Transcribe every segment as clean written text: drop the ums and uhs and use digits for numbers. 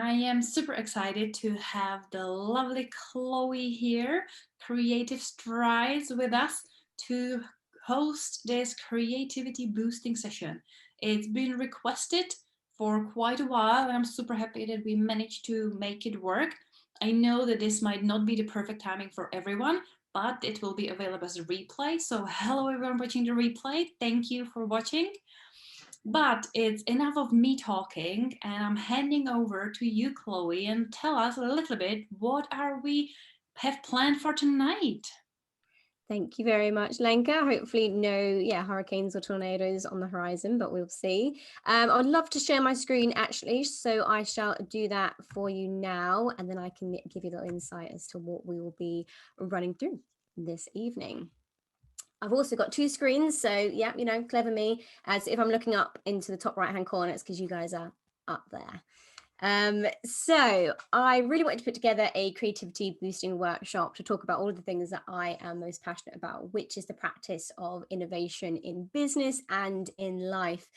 I am super excited to have the lovely Chloe here, Creative Strides, with us to host this creativity boosting session. It's been requested for quite a while, and I'm super happy that we managed to make it work. I know that this might not be the perfect timing for everyone, but it will be available as a replay. So, hello, everyone watching the replay. Thank you for watching. But it's enough of me talking, and I'm handing over to you, Chloe, and tell us a little bit what are we have planned for tonight. Thank you very much, Lenka. Hopefully no, hurricanes or tornadoes on the horizon, but we'll see. I'd love to share my screen actually, so I shall do that for you now, and then I can give you a little insight as to what we will be running through this evening. I've also got two screens, so yeah, clever me. So if I'm looking up into the top right-hand corner, it's because you guys are up there. So I really wanted to put together a creativity boosting workshop to talk about all of the things that I am most passionate about, which is the practice of innovation in business and in life.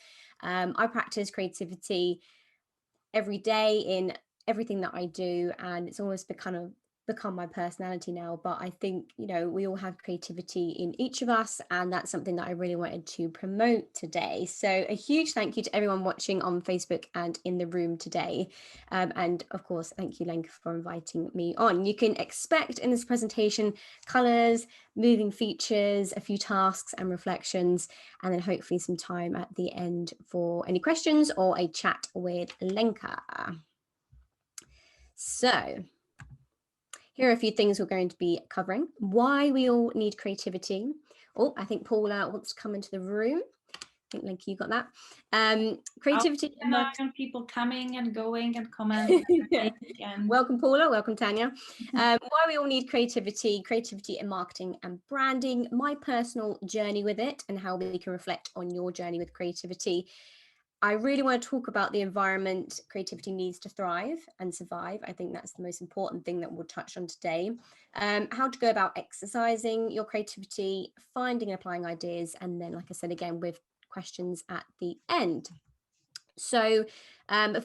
I practice creativity every day in everything that I do, and it's almost become my personality now. But I think we all have creativity in each of us, and that's something that I really wanted to promote today. So a huge thank you to everyone watching on Facebook and in the room today, and of course thank you, Lenka, for inviting me on. You can expect in this presentation colors, moving features, a few tasks and reflections, and then hopefully some time at the end for any questions or a chat with Lenka. So here are a few things we're going to be covering. Why we all need creativity. Oh, I think Paula wants to come into the room. I think, Lenka, you got that. Creativity. People coming and going and commenting. And welcome, Paula. Welcome, Tanya. Why we all need creativity in marketing and branding, my personal journey with it, and how we can reflect on your journey with creativity. I really want to talk about the environment creativity needs to thrive and survive. I think that's the most important thing that we'll touch on today. How to go about exercising your creativity, finding and applying ideas, and then, like I said, again, with questions at the end. So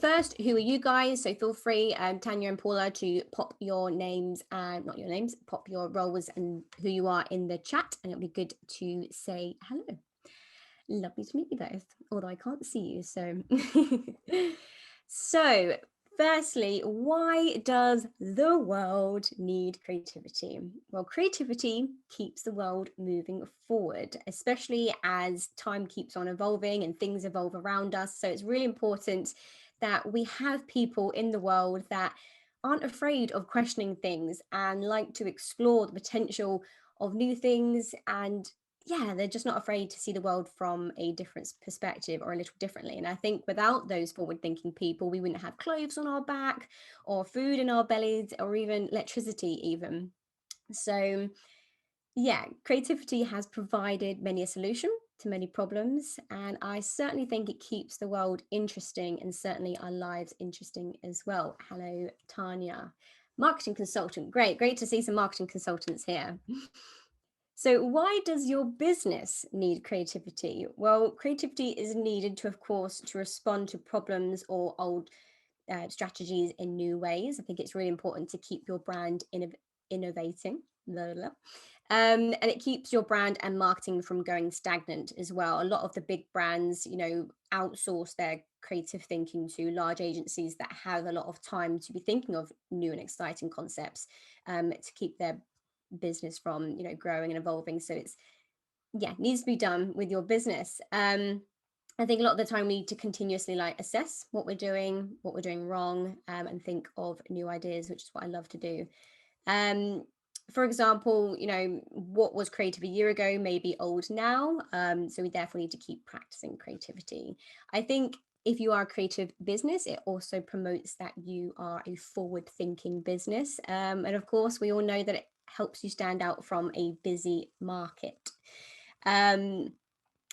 first, who are you guys? So feel free, Tanya and Paula, to pop your names and not your names, pop your roles and who you are in the chat, and it'll be good to say hello. Lovely to meet you both, although I can't see you. So firstly, why does the world need creativity? Well, creativity keeps the world moving forward, especially as time keeps on evolving and things evolve around us. So it's really important that we have people in the world that aren't afraid of questioning things and like to explore the potential of new things, and they're just not afraid to see the world from a different perspective or a little differently. And I think without those forward-thinking people, we wouldn't have clothes on our back or food in our bellies or even electricity even. So creativity has provided many a solution to many problems, and I certainly think it keeps the world interesting and certainly our lives interesting as well. Hello, Tanya, marketing consultant. Great to see some marketing consultants here. So why does your business need creativity? Well, creativity is needed to, of course, to respond to problems or old strategies in new ways. I think it's really important to keep your brand innovating. And it keeps your brand and marketing from going stagnant as well. A lot of the big brands, outsource their creative thinking to large agencies that have a lot of time to be thinking of new and exciting concepts to keep their business from growing and evolving. So it's needs to be done with your business. I think a lot of the time we need to continuously assess what we're doing wrong, and think of new ideas, which is what I love to do. For example, what was creative a year ago may be old now, so we therefore need to keep practicing creativity. I think if you are a creative business, it also promotes that you are a forward-thinking business, and of course we all know that it helps you stand out from a busy market. And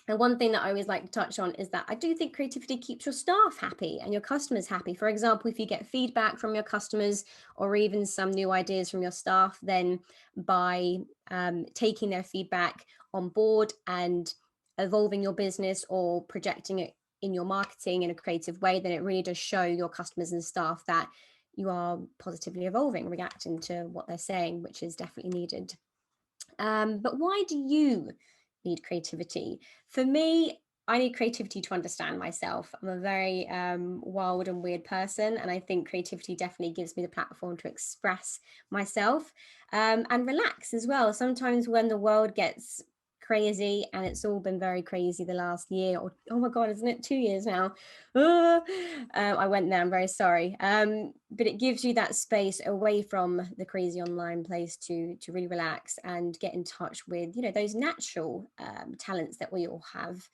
one thing that I always like to touch on is that I do think creativity keeps your staff happy and your customers happy. For example, if you get feedback from your customers or even some new ideas from your staff, then by taking their feedback on board and evolving your business or projecting it in your marketing in a creative way, then it really does show your customers and staff that you are positively evolving, reacting to what they're saying, which is definitely needed. But why do you need creativity? For me, I need creativity to understand myself. I'm a very wild and weird person, and I think creativity definitely gives me the platform to express myself and relax as well. Sometimes when the world gets crazy, and it's all been very crazy the last year, or oh my god, isn't it 2 years now? Ah, I went there, I'm very sorry. But it gives you that space away from the crazy online place to really relax and get in touch with, you know, those natural talents that we all have.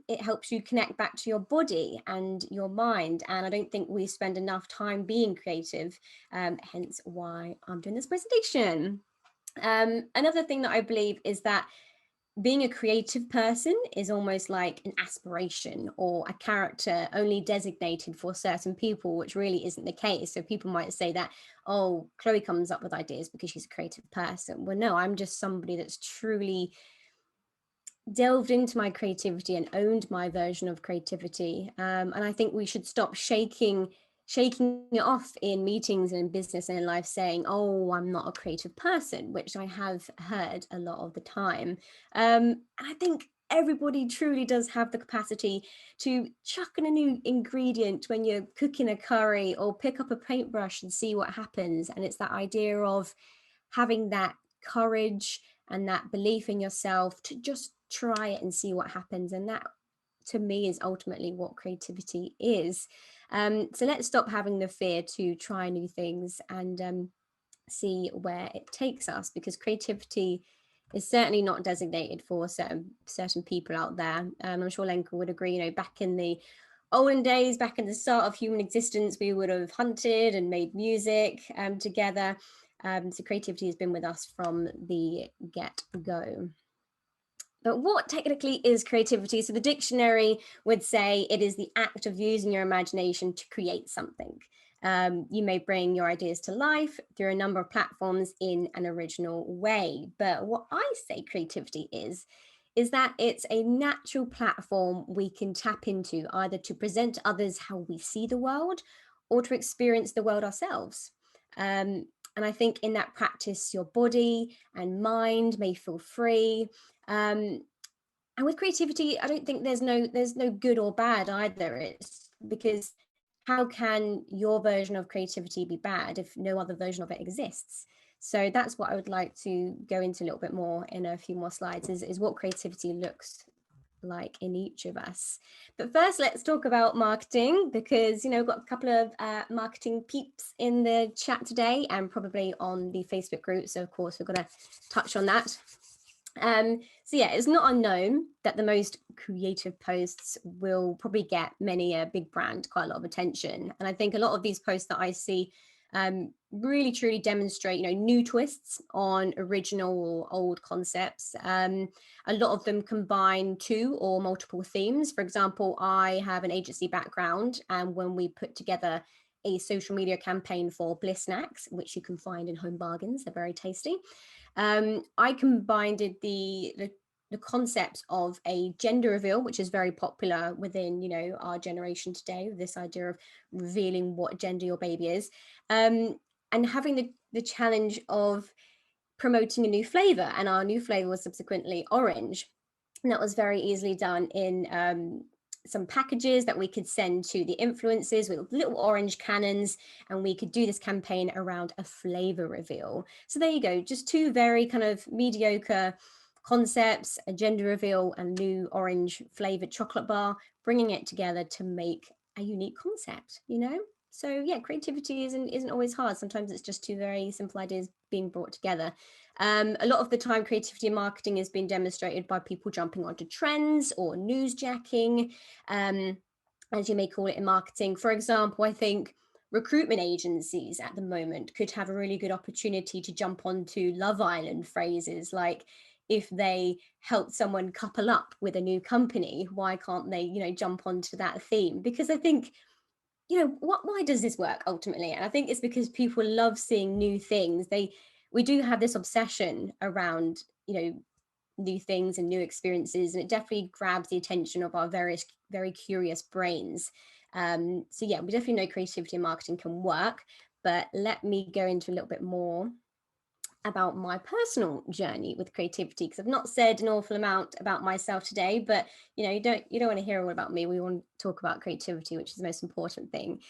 It helps you connect back to your body and your mind, and I don't think we spend enough time being creative, hence why I'm doing this presentation. Another thing that I believe is that being a creative person is almost like an aspiration or a character only designated for certain people, which really isn't the case. So people might say that, oh, Chloe comes up with ideas because she's a creative person. Well, no, I'm just somebody that's truly delved into my creativity and owned my version of creativity. And I think we should stop shaking it off in meetings and in business and in life, saying, oh, I'm not a creative person, which I have heard a lot of the time. And I think everybody truly does have the capacity to chuck in a new ingredient when you're cooking a curry, or pick up a paintbrush and see what happens. And it's that idea of having that courage and that belief in yourself to just try it and see what happens. And that, to me, is ultimately what creativity is. So let's stop having the fear to try new things and see where it takes us, because creativity is certainly not designated for certain people out there. I'm sure Lenka would agree. You know, back in the olden days, back in the start of human existence, we would have hunted and made music together. So creativity has been with us from the get-go. But what technically is creativity? So the dictionary would say it is the act of using your imagination to create something. You may bring your ideas to life through a number of platforms in an original way. But what I say creativity is that it's a natural platform we can tap into, either to present to others how we see the world or to experience the world ourselves. And I think in that practice, your body and mind may feel free. And with creativity, I don't think there's no good or bad either. It's because how can your version of creativity be bad if no other version of it exists? So that's what I would like to go into a little bit more in a few more slides, is what creativity looks like in each of us. But first, let's talk about marketing, because, you know, we've got a couple of marketing peeps in the chat today and probably on the Facebook group. So of course, we're going to touch on that. So yeah, it's not unknown that the most creative posts will probably get many a big brand quite a lot of attention. And I think a lot of these posts that I see really truly demonstrate, you know, new twists on original or old concepts. A lot of them combine two or multiple themes. For example, I have an agency background, and when we put together a social media campaign for Bliss Snacks, which you can find in Home Bargains, they're very tasty. I combined the concepts of a gender reveal, which is very popular within, you know, our generation today, this idea of revealing what gender your baby is, and having the challenge of promoting a new flavor. And our new flavor was subsequently orange. And that was very easily done in some packages that we could send to the influencers with little orange cannons, and we could do this campaign around a flavor reveal. So there you go, just two very kind of mediocre concepts, a gender reveal and new orange flavored chocolate bar, bringing it together to make a unique concept, you know? So yeah, creativity isn't always hard. Sometimes it's just two very simple ideas being brought together. A lot of the time, creativity in marketing has been demonstrated by people jumping onto trends or newsjacking, as you may call it in marketing. For example, I think recruitment agencies at the moment could have a really good opportunity to jump onto Love Island phrases like, if they help someone couple up with a new company, why can't they, you know, jump onto that theme? Because I think, you know, why does this work ultimately? And I think it's because people love seeing new things. We do have this obsession around, you know, new things and new experiences, and it definitely grabs the attention of our various very curious brains. So yeah, we definitely know creativity and marketing can work, but let me go into a little bit more about my personal journey with creativity, because I've not said an awful amount about myself today. But you don't want to hear all about me. We want to talk about creativity, which is the most important thing.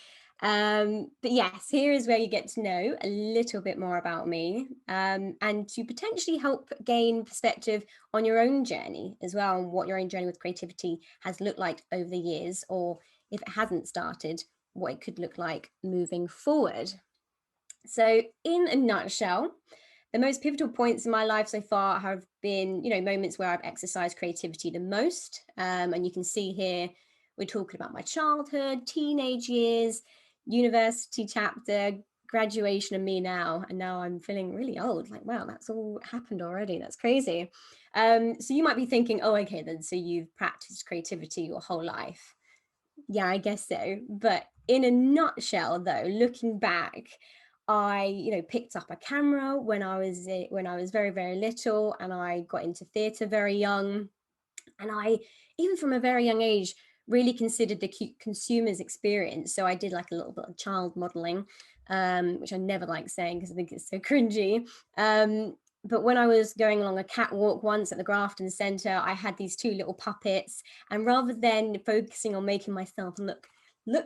But yes, here is where you get to know a little bit more about me, and to potentially help gain perspective on your own journey as well, and what your own journey with creativity has looked like over the years, or if it hasn't started, what it could look like moving forward. So in a nutshell, the most pivotal points in my life so far have been, moments where I've exercised creativity the most. And you can see here, we're talking about my childhood, teenage years, university chapter, graduation, and me now. And now I'm feeling really old. Like, wow, that's all happened already. That's crazy. So you might be thinking, oh, okay, then, so you've practiced creativity your whole life. Yeah, I guess so. But in a nutshell, though, looking back, I, picked up a camera when I was very, very little, and I got into theatre very young. And I, even from a very young age, really considered the consumer's experience. So I did like a little bit of child modeling, which I never like saying because I think it's so cringy. But when I was going along a catwalk once at the Grafton Centre, I had these two little puppets, and rather than focusing on making myself look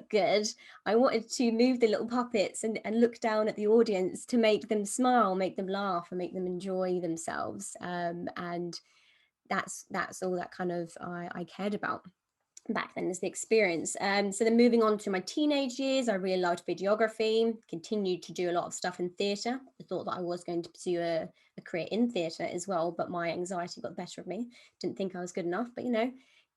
good, I wanted to move the little puppets and look down at the audience to make them smile, make them laugh, and make them enjoy themselves. And that's all that kind of I cared about back then, is the experience. So then moving on to my teenage years, I really loved videography, continued to do a lot of stuff in theatre. I thought that I was going to pursue a career in theatre as well, but my anxiety got the better of me. Didn't think I was good enough, but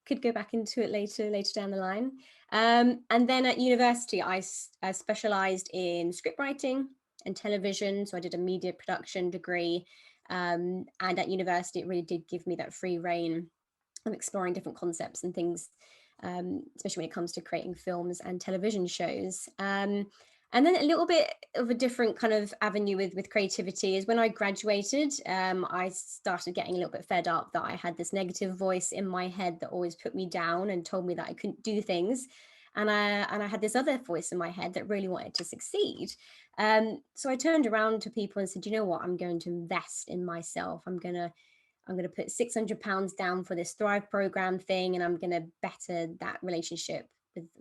could go back into it later down the line. And then at university, I specialised in script writing and television. So I did a media production degree. And at university, it really did give me that free rein of exploring different concepts and things, especially when it comes to creating films and television shows. And then a little bit of a different kind of avenue with creativity is when I graduated. I started getting a little bit fed up that I had this negative voice in my head that always put me down and told me that I couldn't do things. And I had this other voice in my head that really wanted to succeed. So I turned around to people and said, you know what, I'm going to invest in myself. I'm going to put £600 down for this Thrive program thing, and I'm going to better that relationship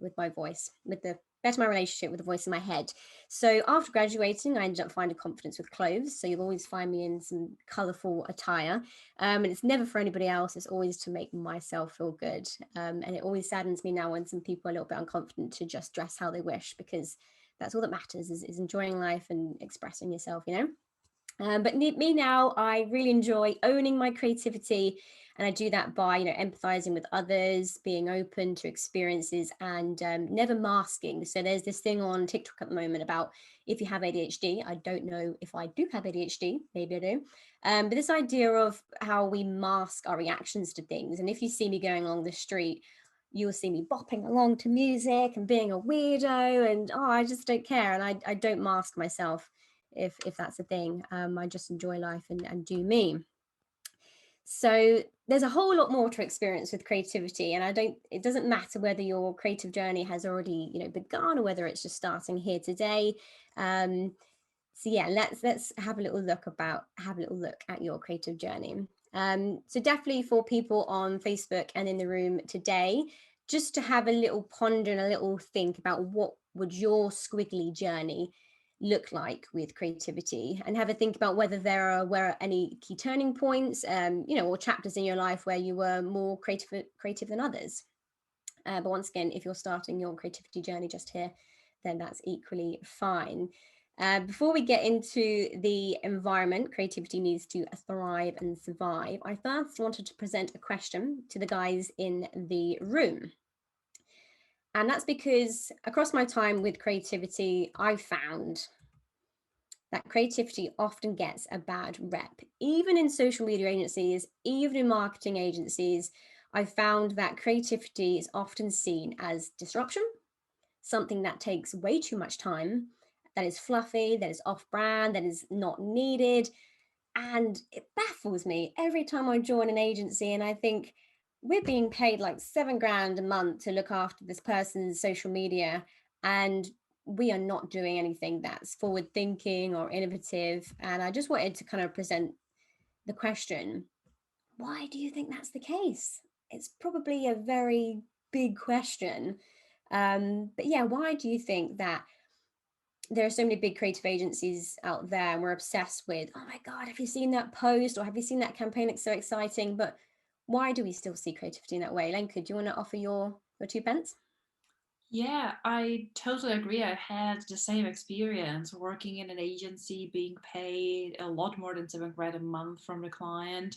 with my voice, better my relationship with the voice in my head. So after graduating, I ended up finding confidence with clothes. So you'll always find me in some colourful attire, and it's never for anybody else. It's always to make myself feel good. And it always saddens me now when some people are a little bit unconfident to just dress how they wish, because that's all that matters is enjoying life and expressing yourself. But me now, I really enjoy owning my creativity, and I do that by empathizing with others, being open to experiences, and never masking. So there's this thing on TikTok at the moment about if you have ADHD. I don't know if I do have ADHD, maybe I do. But this idea of how we mask our reactions to things, and if you see me going along the street, you'll see me bopping along to music and being a weirdo, and I just don't care, and I don't mask myself if that's a thing. I just enjoy life and do me. So there's a whole lot more to experience with creativity, and it doesn't matter whether your creative journey has already begun or whether it's just starting here today. So yeah, let's have a little look at your creative journey. So definitely for people on Facebook and in the room today, just to have a little ponder and a little think about what would your squiggly journey look like with creativity, and have a think about whether there were any key turning points, or chapters in your life where you were more creative than others. But once again, if you're starting your creativity journey just here, then that's equally fine. Before we get into the environment creativity needs to thrive and survive, I first wanted to present a question to the guys in the room. And that's because across my time with creativity, I found that creativity often gets a bad rep. Even in social media agencies, even in marketing agencies, I found that creativity is often seen as disruption, something that takes way too much time, that is fluffy, that is off-brand, that is not needed. And it baffles me every time I join an agency and I think we're being paid like 7 grand a month to look after this person's social media, and we are not doing anything that's forward thinking or innovative. And I just wanted to kind of present the question, why do you think that's the case? It's probably a very big question. But yeah, why do you think that there are so many big creative agencies out there and we're obsessed with, oh my God, have you seen that post or have you seen that campaign? It's so exciting. But why do we still see creativity in that way? Lenka, do you want to offer your 2 pence? Yeah, I totally agree. I had the same experience working in an agency, being paid a lot more than 7 grand a month from the client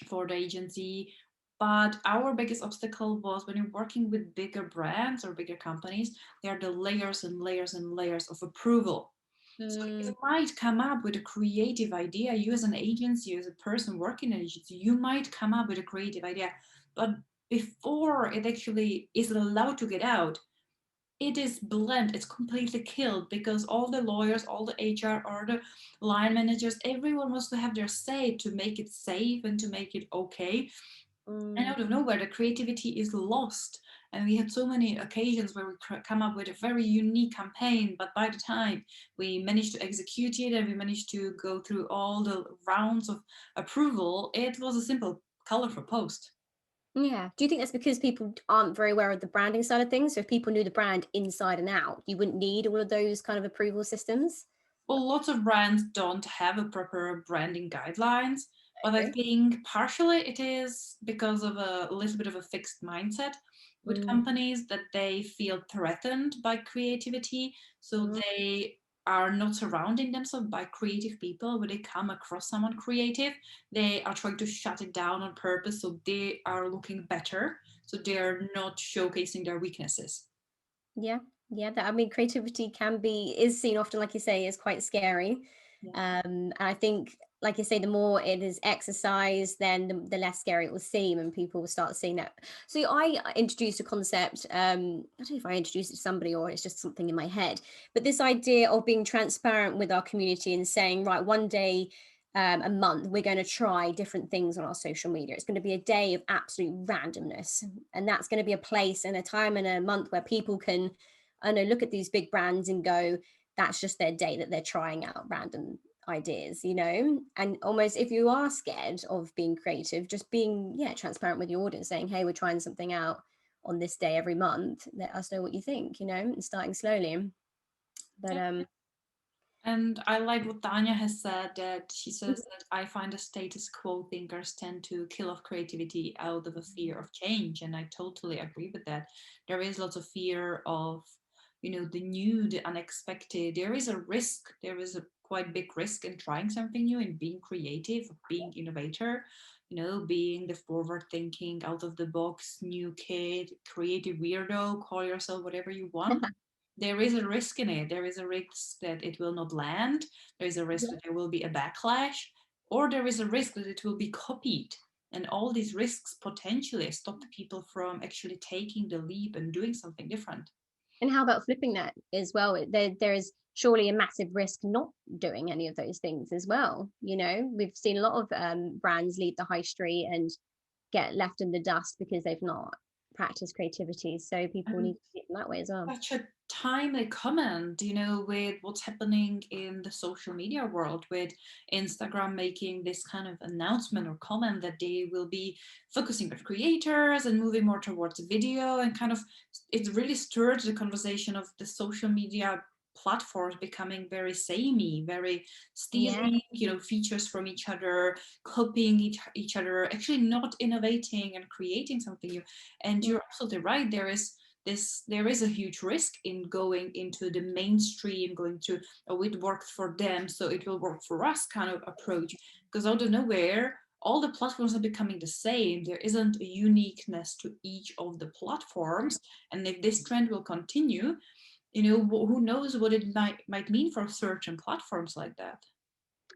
for the agency. But our biggest obstacle was when you're working with bigger brands or bigger companies, there are the layers and layers and layers of approval. So Mm, you might come up with a creative idea. You as an agency, you as a person working in an agency, you might come up with a creative idea, but before it actually is allowed to get out, it is blend, it's completely killed because all the lawyers, all the HR, all the line managers, everyone wants to have their say to make it safe and to make it okay. And mm. out of nowhere, the creativity is lost. And we had so many occasions where we come up with a very unique campaign, but by the time we managed to execute it and we managed to go through all the rounds of approval, it was a simple colorful post. Yeah. Do you think that's because people aren't very aware of the branding side of things? So if people knew the brand inside and out, you wouldn't need all of those kind of approval systems? Well, lots of brands don't have a proper branding guidelines, but I Okay. think partially it is because of a little bit of a fixed mindset with Mm, companies that they feel threatened by creativity. So mm. they are not surrounding themselves by creative people. When they come across someone creative, they are trying to shut it down on purpose. So they are looking better. So they're not showcasing their weaknesses. Yeah, yeah. That I mean, creativity is seen often, like you say, is quite scary. Yeah. And I think, like you say, the more it is exercised, then the less scary it will seem, and people will start seeing that. So I introduced a concept. I don't know if I introduced it to somebody or it's just something in my head, but this idea of being transparent with our community and saying, right, one day. A month, we're going to try different things on our social media. It's going to be a day of absolute randomness, and that's going to be a place and a time and a month where people can, I know, look at these big brands and go, that's just their day that they're trying out random ideas, and almost if you are scared of being creative, just being, yeah, transparent with your audience, saying, hey, we're trying something out on this day every month, let us know what you think, and starting slowly. But And I like what Tanya has said, that she says that I find the status quo thinkers tend to kill off creativity out of a fear of change. And I totally agree with that. There is lots of fear of, the new, the unexpected. There is a risk. There is a quite big risk in trying something new and being creative, being innovator, being the forward thinking, out of the box, new kid, creative weirdo, call yourself whatever you want. There is a risk in it. There is a risk that it will not land. There is a risk yeah. that there will be a backlash, or there is a risk that it will be copied. And all these risks potentially stop the people from actually taking the leap and doing something different. And how about flipping that as well? There is surely a massive risk not doing any of those things as well. We've seen a lot of brands leave the high street and get left in the dust because they've not practiced creativity. So people need And to see it in that way as well. such a timely comment, with what's happening in the social media world, with Instagram making this kind of announcement or comment that they will be focusing on creators and moving more towards video, and kind of it really stirred the conversation of the social media platforms becoming very samey, very Yeah. stealing, features from each other, copying each other, actually not innovating and creating something new. And you're absolutely right. There is a huge risk in going into the mainstream, going to, oh, it worked for them, so it will work for us kind of approach. Because out of nowhere, all the platforms are becoming the same. There isn't a uniqueness to each of the platforms. And if this trend will continue, who knows what it might mean for certain platforms like that.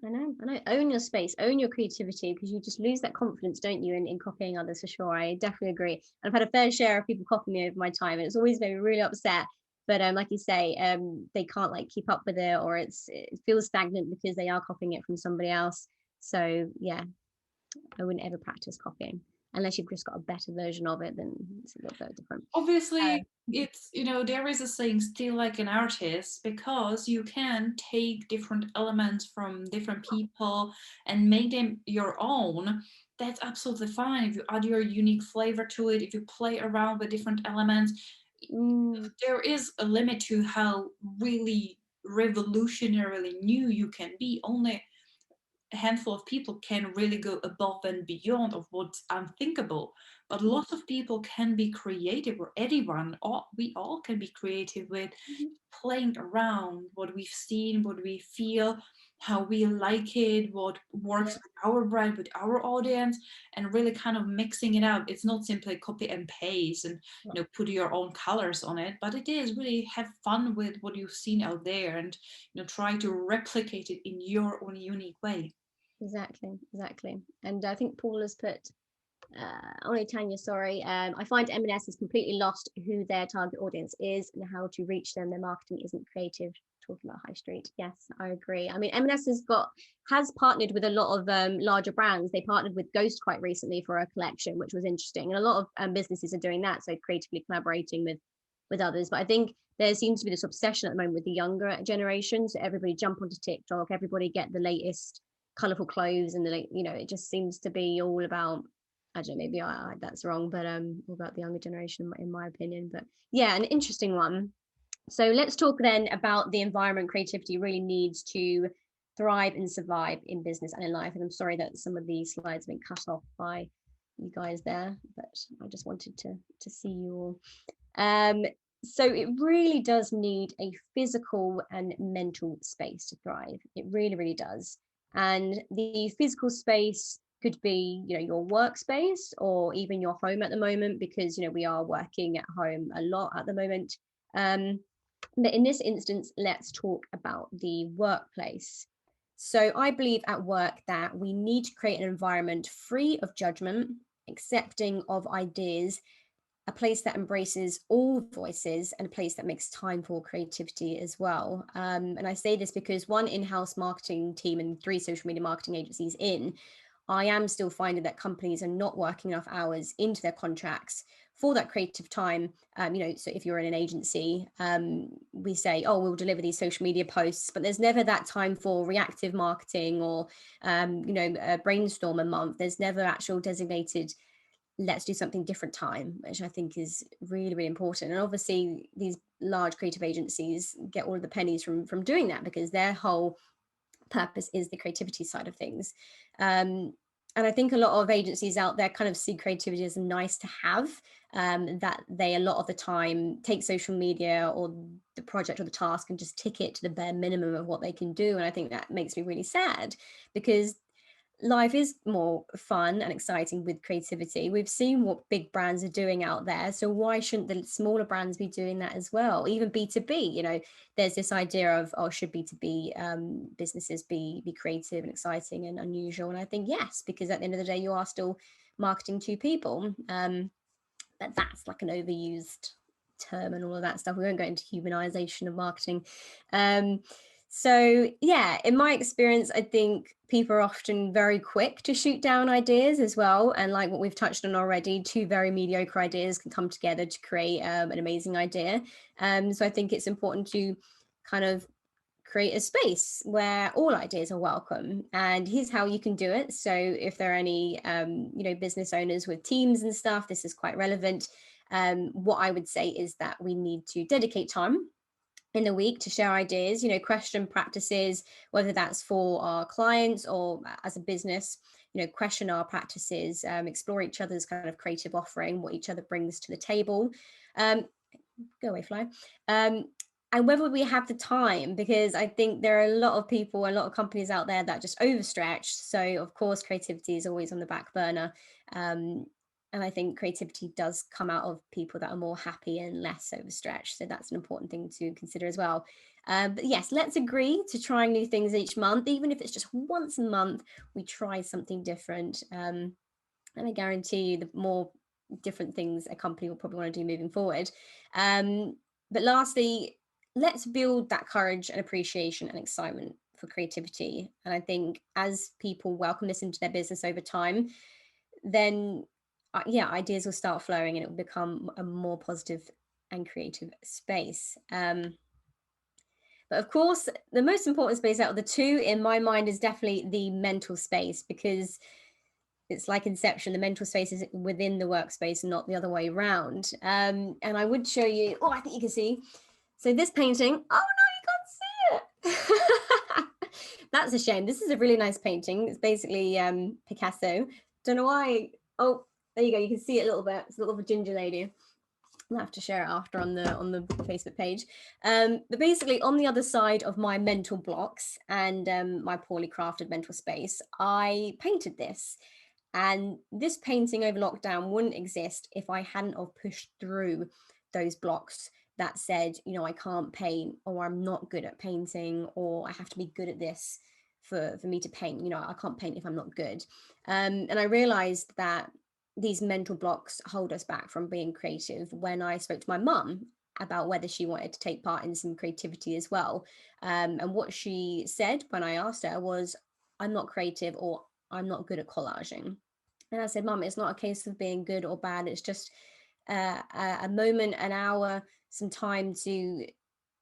I know, I know. Own your space, own your creativity, because you just lose that confidence, don't you, in copying others for sure. I definitely agree. I've had a fair share of people copying me over my time, and it's always made me really upset. But like you say, they can't like keep up with it, or it feels stagnant because they are copying it from somebody else. So yeah, I wouldn't ever practice copying unless you've just got a better version of it. Then it's a little bit different. Obviously, Um, it's, there is a saying, still like an artist, because you can take different elements from different people and make them your own. That's absolutely fine if you add your unique flavor to it, if you play around with different elements. mm, There is a limit to how really revolutionarily new you can be. Only a handful of people can really go above and beyond of what's unthinkable, but lots of people can be creative, or anyone, all, we all can be creative with mhm, playing around what we've seen, what we feel, how we like it, what works yeah, with our brand, with our audience, and really kind of mixing it up. It's not simply copy and paste and put your own colors on it, but it is really have fun with what you've seen out there, and try to replicate it in your own unique way. exactly. And I think Paul has put, only Tanya, sorry. I find M&S has completely lost who their target audience is and how to reach them. Their marketing isn't creative. Talking about high street, yes, I agree. I mean, M&S has partnered with a lot of larger brands. They partnered with Ghost quite recently for a collection, which was interesting, and a lot of businesses are doing that. So creatively collaborating with others. But I think there seems to be this obsession at the moment with the younger generation. So everybody jump onto TikTok, everybody get the latest colorful clothes, and it just seems to be all about, I don't know, maybe that's wrong, but all about the younger generation, in my opinion. But yeah, an interesting one. So let's talk then about the environment creativity really needs to thrive and survive in business and in life. And I'm sorry that some of these slides have been cut off by you guys there, but I just wanted to see you all. Um, so it really does need a physical and mental space to thrive. It really, really does. And the physical space could be, your workspace or even your home at the moment, because, we are working at home a lot at the moment. Um, but in this instance, let's talk about the workplace. So I believe at work that we need to create an environment free of judgment, accepting of ideas, a place that embraces all voices, and a place that makes time for creativity as well. And I say this because one in-house marketing team and 3 social media marketing agencies in, I am still finding that companies are not working enough hours into their contracts for that creative time. So if you're in an agency, we say, oh, we'll deliver these social media posts, but there's never that time for reactive marketing or, a brainstorm a month. There's never actual designated let's do something different time, which I think is really, really important. And obviously these large creative agencies get all of the pennies from doing that, because their whole purpose is the creativity side of things. And I think a lot of agencies out there kind of see creativity as nice to have, that they a lot of the time take social media or the project or the task and just tick it to the bare minimum of what they can do. And I think that makes me really sad, because life is more fun and exciting with creativity. We've seen what big brands are doing out there, so why shouldn't the smaller brands be doing that as well? Even B2B, there's this idea of, oh, should B2B businesses be creative and exciting and unusual? And I think yes, because at the end of the day you are still marketing to people. But that's like an overused term and all of that stuff. We won't go into humanization of marketing. um so yeah, in my experience, I think people are often very quick to shoot down ideas as well. And like what we've touched on already, 2 very mediocre ideas can come together to create an amazing idea. So I think it's important to kind of create a space where all ideas are welcome. And here's how you can do it. So if there are any, business owners with teams and stuff, this is quite relevant. What I would say is that we need to dedicate time in the week to share ideas, question practices, whether that's for our clients or as a business, question our practices, explore each other's kind of creative offering, what each other brings to the table. Um, Go away, fly. And whether we have the time, because I think there are a lot of people, a lot of companies out there that just overstretch. So of course, creativity is always on the back burner. Um, and I think creativity does come out of people that are more happy and less overstretched. So that's an important thing to consider as well. But yes, let's agree to trying new things each month, even if it's just once a month, we try something different. And I guarantee you the more different things a company will probably want to do moving forward. But lastly, let's build that courage and appreciation and excitement for creativity. And I think as people welcome this into their business over time, then yeah, ideas will start flowing and it will become a more positive and creative space. But of course, the most important space out of the two in my mind is definitely the mental space, because it's like Inception. The mental space is within the workspace, not the other way around. And I would show you, oh, I think you can see. So this painting, oh no, you can't see it. That's a shame. This is a really nice painting. It's basically Picasso. Don't know why. Oh, there you go. You can see it a little bit. It's a little ginger lady. I'll have to share it after on the Facebook page. But basically, on the other side of my mental blocks and my poorly crafted mental space, I painted this. And this painting over lockdown wouldn't exist if I hadn't have pushed through those blocks that said, you know, I can't paint, or I'm not good at painting, or I have to be good at this for me to paint. You know, I can't paint if I'm not good. And I realized that these mental blocks hold us back from being creative when I spoke to my mum about whether she wanted to take part in some creativity as well. And what she said when I asked her was, I'm not creative, or I'm not good at collaging. And I said, Mum, it's not a case of being good or bad. It's just a moment, an hour, some time to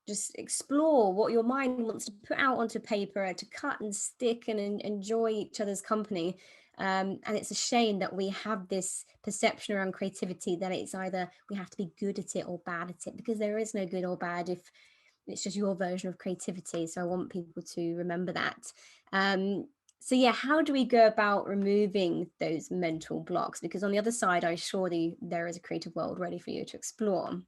just explore what your mind wants to put out onto paper, to cut and stick and enjoy each other's company. And it's a shame that we have this perception around creativity that it's either we have to be good at it or bad at it, because there is no good or bad if it's just your version of creativity. So I want people to remember that. So yeah, how do we go about removing those mental blocks? Because on the other side, I assure you, there is a creative world ready for you to explore.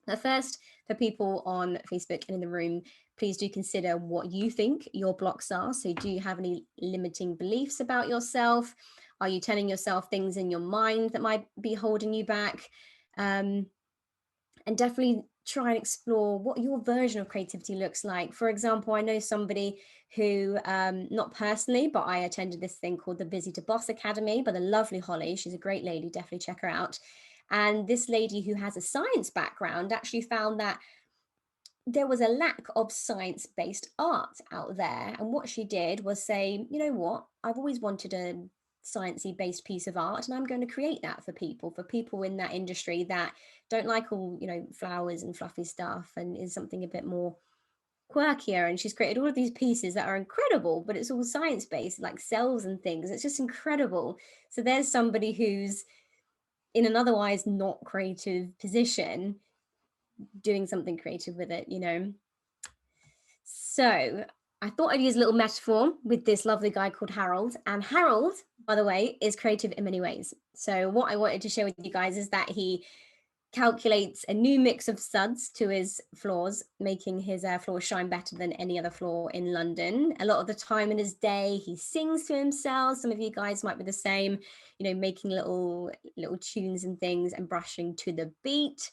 Now, first, for people on Facebook and in the room, please do consider what you think your blocks are. So do you have any limiting beliefs about yourself? Are you telling yourself things in your mind that might be holding you back? And definitely try and explore what your version of creativity looks like. For example, I know somebody who, not personally, but I attended this thing called the Busy to Boss Academy by the lovely Holly. She's a great lady, definitely check her out. And this lady who has a science background actually found that there was a lack of science-based art out there. And what she did was say, you know what, I've always wanted a sciencey based piece of art, and I'm going to create that for people in that industry that don't like all, you know, flowers and fluffy stuff, and is something a bit more quirkier. And she's created all of these pieces that are incredible, but it's all science based, like cells and things. It's just incredible. So there's somebody who's in an otherwise not creative position doing something creative with it, you know. So I thought I'd use a little metaphor with this lovely guy called Harold. And Harold, by the way, is creative in many ways. So what I wanted to share with you guys is that he calculates a new mix of suds to his floors, making his floors shine better than any other floor in London. A lot of the time in his day, he sings to himself. Some of you guys might be the same, you know, making little tunes and things and brushing to the beat.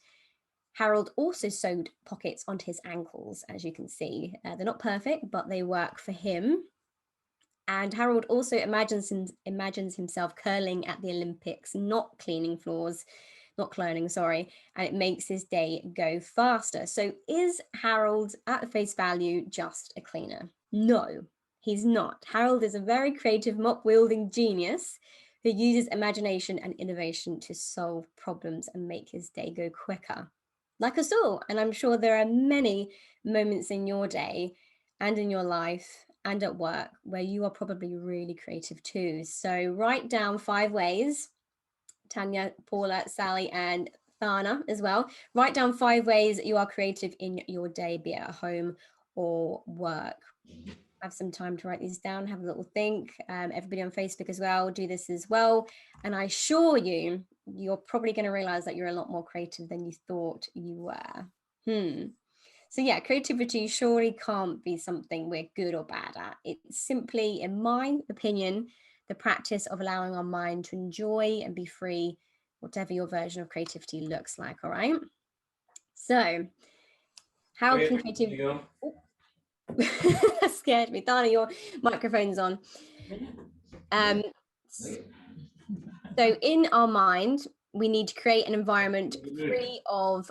Harold also sewed pockets onto his ankles, as you can see. They're not perfect, but they work for him. And Harold also imagines himself curling at the Olympics, not cleaning floors, not cloning, sorry, and it makes his day go faster. So is Harold, at the face value, just a cleaner? No, he's not. Harold is a very creative, mop-wielding genius who uses imagination and innovation to solve problems and make his day go quicker. Like us all, and I'm sure there are many moments in your day and in your life and at work where you are probably really creative too. So write down 5 ways, Tanya, Paula, Sally, and Thana as well. Write down 5 ways you are creative in your day, be it at home or work. Have some time to write these down, have a little think. Everybody on Facebook as well, do this as well. And I assure you, you're probably going to realize that you're a lot more creative than you thought you were. So yeah, creativity surely can't be something we're good or bad at. It's simply, in my opinion, the practice of allowing our mind to enjoy and be free, whatever your version of creativity looks like, all right? So how can creativity... Oh. That scared me. Dana, your microphone's on. So in our mind, we need to create an environment free of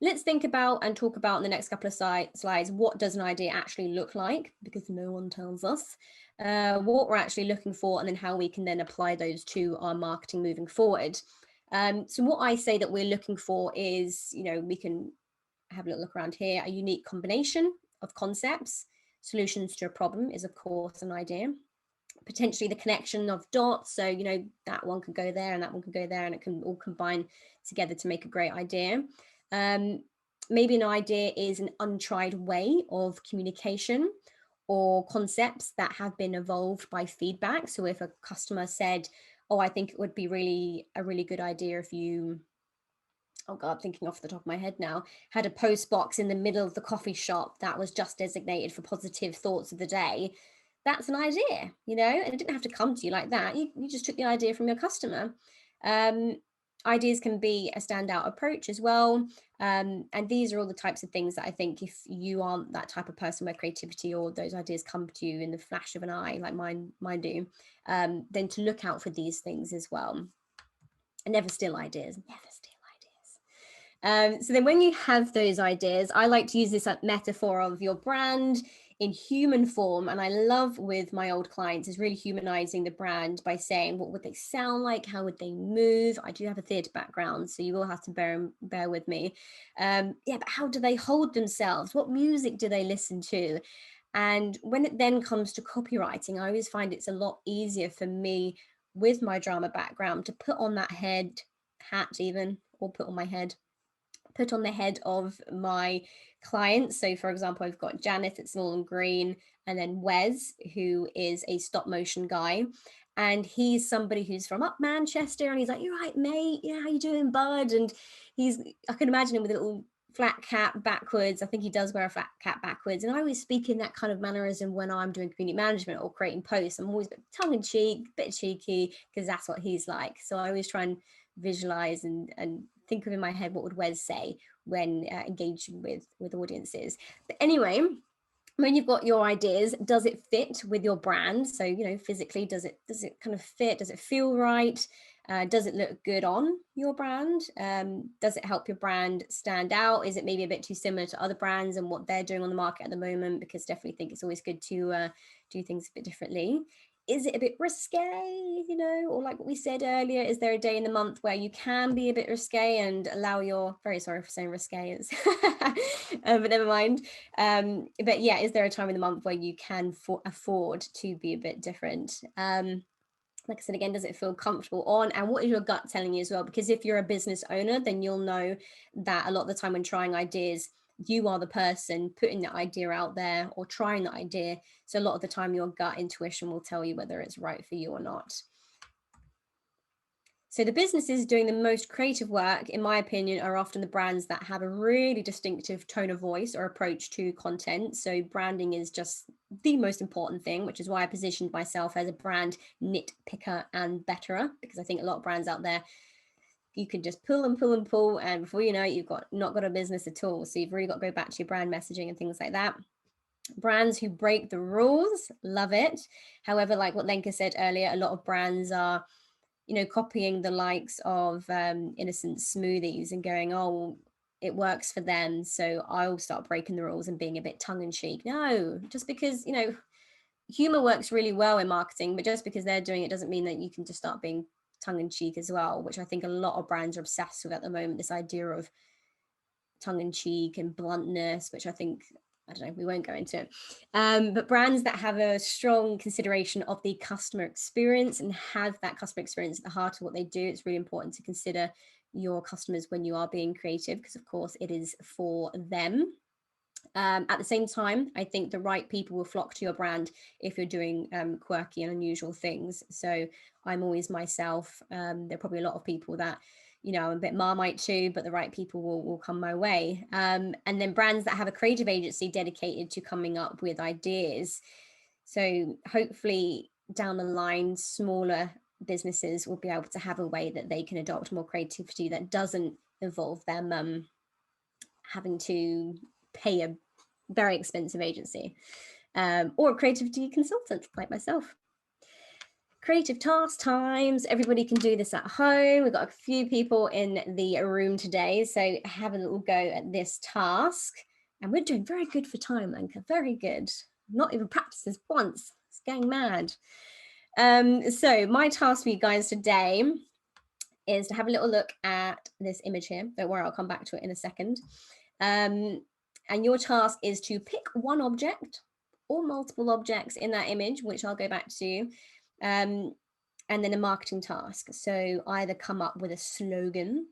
let's think about and talk about in the next couple of slides, what does an idea actually look like? Because no one tells us what we're actually looking for, and then how we can then apply those to our marketing moving forward. So what I say that we're looking for is, we can have a little look around here, a unique combination of concepts. Solutions to a problem is, of course, an idea. Potentially the connection of dots, so that one could go there and that one could go there, and it can all combine together to make a great idea. Maybe an idea is an untried way of communication, or concepts that have been evolved by feedback. So if a customer said, oh, I think it would be a really good idea if you, oh God, thinking off the top of my head now, had a post box in the middle of the coffee shop that was just designated for positive thoughts of the day. That's an idea, and it didn't have to come to you like that. You just took the idea from your customer. Ideas can be a standout approach as well. And these are all the types of things that I think, if you aren't that type of person where creativity or those ideas come to you in the flash of an eye, like mine do, then to look out for these things as well. And never steal ideas, never steal ideas. So then when you have those ideas, I like to use this metaphor of your brand in human form. And I love with my old clients is really humanizing the brand by saying, what would they sound like? How would they move? I do have a theatre background, so you will have to bear with me. But how do they hold themselves? What music do they listen to? And when it then comes to copywriting, I always find it's a lot easier for me with my drama background to put on that hat even, or put on the head of my clients. So for example, I've got Janet at Small and Green, and then Wes, who is a stop motion guy. And he's somebody who's from up Manchester, and he's like, "You're right, mate. Yeah, how you doing, bud?" And I can imagine him with a little flat cap backwards. I think he does wear a flat cap backwards. And I always speak in that kind of mannerism when I'm doing community management or creating posts. I'm always a bit tongue in cheek, a bit cheeky, because that's what he's like. So I always try and visualize and think of in my head what would Wes say when engaging with audiences. But anyway, when you've got your ideas, does it fit with your brand? So physically, does it kind of fit? Does it feel right? Does it look good on your brand? Does it help your brand stand out? Is it maybe a bit too similar to other brands and what they're doing on the market at the moment? Because definitely think it's always good to do things a bit differently. Is it a bit risque, or like what we said earlier, is there a day in the month where you can be a bit risque and allow your, very sorry for saying risque, but never mind. But yeah, is there a time in the month where you can afford to be a bit different? Like I said, again, does it feel comfortable on? And what is your gut telling you as well? Because if you're a business owner, then you'll know that a lot of the time when trying ideas, you are the person putting the idea out there or trying the idea. So a lot of the time your gut intuition will tell you whether it's right for you or not. So the businesses doing the most creative work, in my opinion, are often the brands that have a really distinctive tone of voice or approach to content. So branding is just the most important thing, which is why I positioned myself as a brand nitpicker and betterer, because I think a lot of brands out there, you can just pull and pull and pull, and before you know it, you've not got a business at all. So you've really got to go back to your brand messaging and things like that. Brands who break the rules, love it. However, like what Lenka said earlier, a lot of brands are copying the likes of Innocent Smoothies and going, oh, it works for them, so I'll start breaking the rules and being a bit tongue-in-cheek. No, just because, humor works really well in marketing, but just because they're doing it doesn't mean that you can just start being tongue-in-cheek as well, which I think a lot of brands are obsessed with at the moment, this idea of tongue-in-cheek and bluntness, which I think, I don't know, we won't go into it. But brands that have a strong consideration of the customer experience and have that customer experience at the heart of what they do, it's really important to consider your customers when you are being creative, because of course it is for them. At the same time, I think the right people will flock to your brand if you're doing quirky and unusual things. So I'm always myself. There are probably a lot of people that I'm a bit Marmite too, but the right people will come my way. And then brands that have a creative agency dedicated to coming up with ideas. So hopefully down the line, smaller businesses will be able to have a way that they can adopt more creativity that doesn't involve them having to pay a very expensive agency or a creativity consultant like myself. creative task times. Everybody can do this at home. We've got a few people in the room today, so have a little go at this task. And we're doing very good for time, Lenka, very good. Not even practiced this once. It's going mad. So my task for you guys today is to have a little look at this image here. Don't worry, I'll come back to it in a second. And your task is to pick one object or multiple objects in that image, which I'll go back to, and then a marketing task. So either come up with a slogan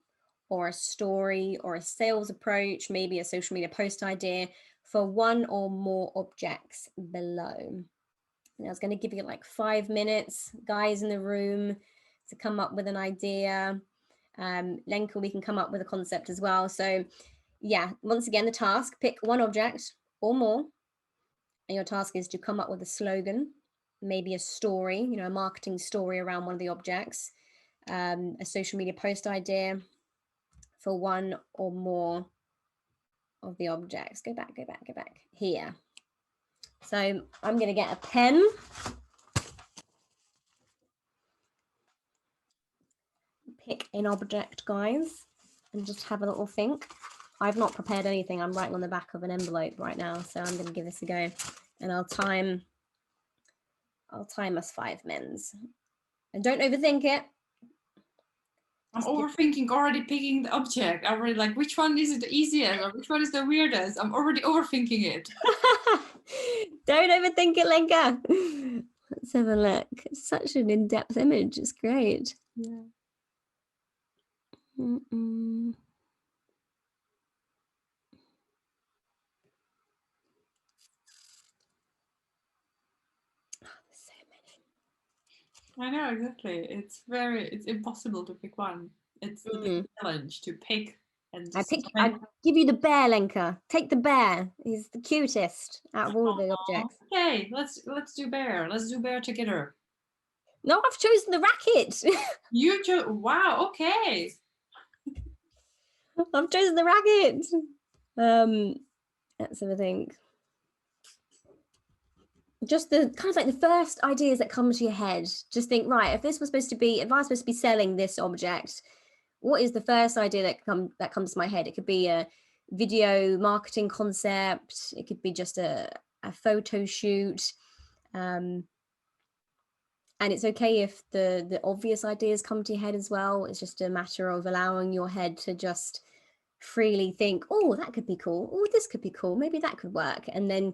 or a story or a sales approach, maybe a social media post idea for one or more objects below. And I was going to give you like 5 minutes, guys in the room, to come up with an idea. Lenka, we can come up with a concept as well. So yeah, once again, the task, pick one object or more. And your task is to come up with a slogan, maybe a story, you know, a marketing story around one of the objects, a social media post idea for one or more of the objects. Go back here. So I'm going to get a pen. Pick an object, guys, and just have a little think. I've not prepared anything. I'm writing on the back of an envelope right now, so I'm going to give this a go, and I'll time us 5 minutes. And don't overthink it. I'm overthinking already picking the object. I'm already like, which one is the easiest or which one is the weirdest? I'm already overthinking it. Don't overthink it, Lenka. Let's have a look. It's such an in-depth image. It's great. Yeah. Mm-mm. I know, exactly. It's impossible to pick one. It's the big challenge to pick and just I give you the bear, Lenka. Take the bear. He's the cutest out of all the objects. Okay, let's do bear. Let's do bear together. No, I've chosen the racket. You chose. Wow. Okay. I've chosen the racket. Let's have a think. Just the kind of like the first ideas that come to your head. Just think, right, if I was supposed to be selling this object, what is the first idea that comes to my head? It could be a video marketing concept. It could be just a photo shoot. And it's okay if the obvious ideas come to your head as well. It's just a matter of allowing your head to just freely think, oh, that could be cool. Oh, this could be cool. Maybe that could work. And then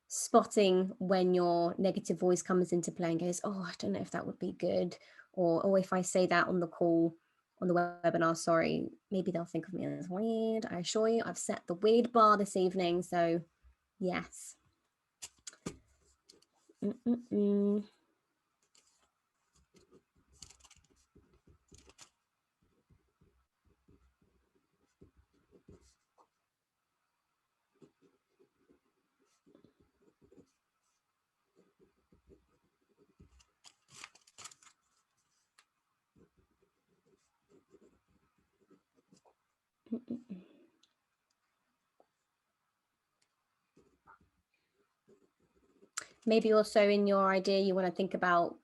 spotting when your negative voice comes into play and goes, oh, I don't know if that would be good. Or, oh, if I say that on the call, on the webinar, sorry, maybe they'll think of me as weird. I assure you, I've set the weird bar this evening. So yes. Maybe also in your idea, you want to think about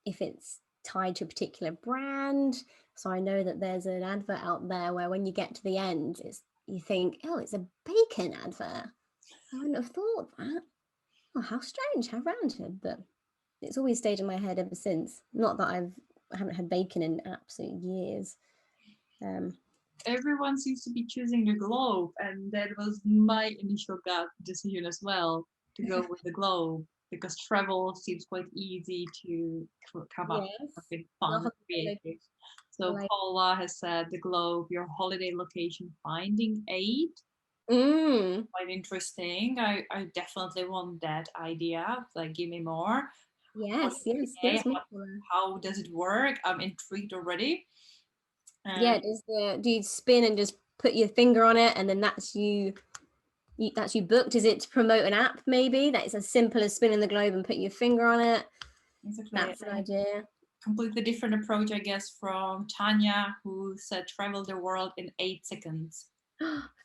if it's tied to a particular brand. So I know that there's an advert out there where when you get to the end, you think, oh, it's a bacon advert. I wouldn't have thought that. Oh, how strange, how random. But it's always stayed in my head ever since. Not that I haven't had bacon in absolute years. Everyone seems to be choosing the globe, and that was my initial gut decision as well, to go with the globe, because travel seems quite easy to come up with something fun and creative. So Paula has said the globe, your holiday location finding aid. Quite interesting. I definitely want that idea. Like, give me more. Yes. How does it work? I'm intrigued already. Yeah, do you spin and just put your finger on it and then that's you booked? Is it to promote an app maybe? That is as simple as spinning the globe and putting your finger on it. Exactly. That's an idea. Completely different approach, I guess, from Tanya, who said travel the world in 8 seconds.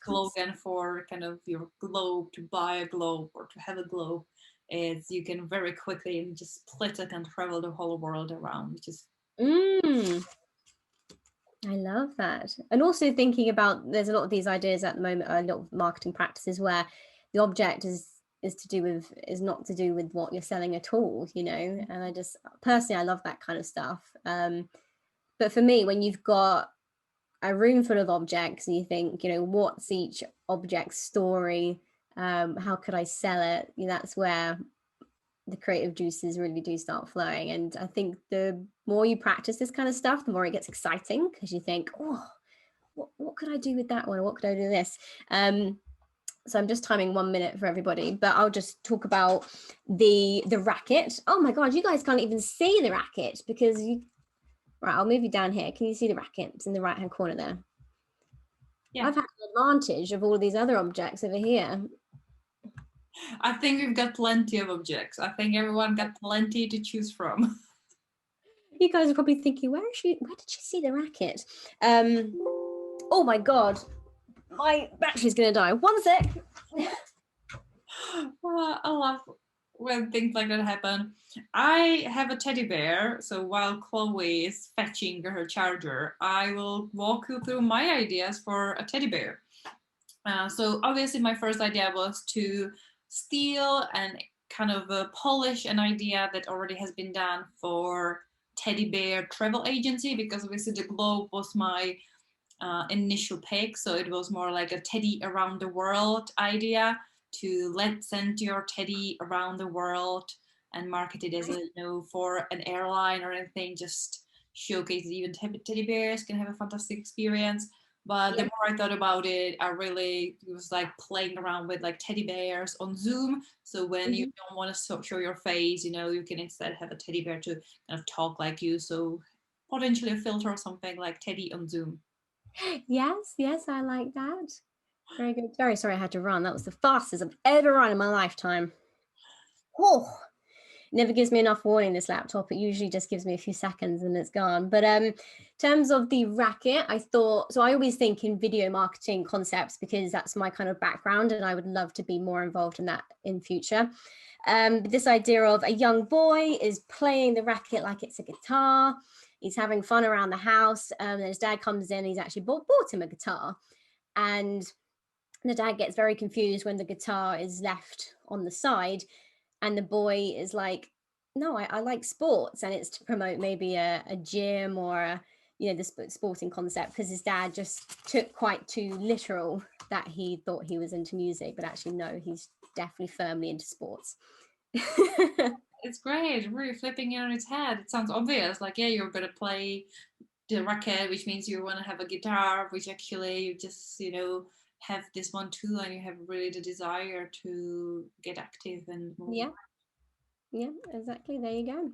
Slogan for kind of your globe, to buy a globe or to have a globe. It's you can very quickly just split it and travel the whole world around, which is Mm, I love that. And also thinking about, there's a lot of these ideas at the moment, a lot of marketing practices where the object is to do with, is not to do with what you're selling at all, you know. And I just personally, I love that kind of stuff. But for me, when you've got a room full of objects and you think, you know, what's each object's story, how could I sell it, you know, that's where the creative juices really do start flowing. And I think the more you practice this kind of stuff, the more it gets exciting, because you think, oh, what could I do with that one, or what could I do with this? So I'm just timing 1 minute for everybody, but I'll just talk about the racket. Oh my god, you guys can't even see the racket because you, right, I'll move you down here. Can you see the racket? It's in the right hand corner there. yeah. I've had the advantage of all of these other objects over here. I think we've got plenty of objects. I think everyone got plenty to choose from. You guys are probably thinking, where did she see the racket? Oh my god, my battery's gonna die. 1 sec. I love when things like that happen. I have a teddy bear, so while Chloe is fetching her charger, I will walk you through my ideas for a teddy bear. So obviously my first idea was to steal and kind of polish an idea that already has been done for teddy bear travel agency, because obviously the globe was my initial pick. So it was more like a teddy around the world idea, to send your teddy around the world and market it as a, you know, for an airline or anything, just showcase that even teddy bears can have a fantastic experience. But the more I thought about it, I really was like playing around with like teddy bears on Zoom. So when you don't want to show your face, you know, you can instead have a teddy bear to kind of talk like you. So potentially a filter or something like Teddy on Zoom. Yes, I like that. Very good. Very sorry I had to run. That was the fastest I've ever run in my lifetime. Oh, never gives me enough warning, this laptop. It usually just gives me a few seconds and it's gone. But in terms of the racket, I thought, so I always think in video marketing concepts because that's my kind of background and I would love to be more involved in that in future. This idea of a young boy is playing the racket like it's a guitar. He's having fun around the house. And his dad comes in, he's actually bought him a guitar. And the dad gets very confused when the guitar is left on the side. And the boy is like, no, I like sports. And it's to promote maybe a gym or, you know, the sporting concept, because his dad just took quite too literal that he thought he was into music. But actually, no, he's definitely firmly into sports. It's great, really flipping it on its head. It sounds obvious, like, yeah, you're gonna play the racket, which means you want to have a guitar, which actually you just, you know, have this one too, and you have really the desire to get active and move. Yeah, exactly. There you go.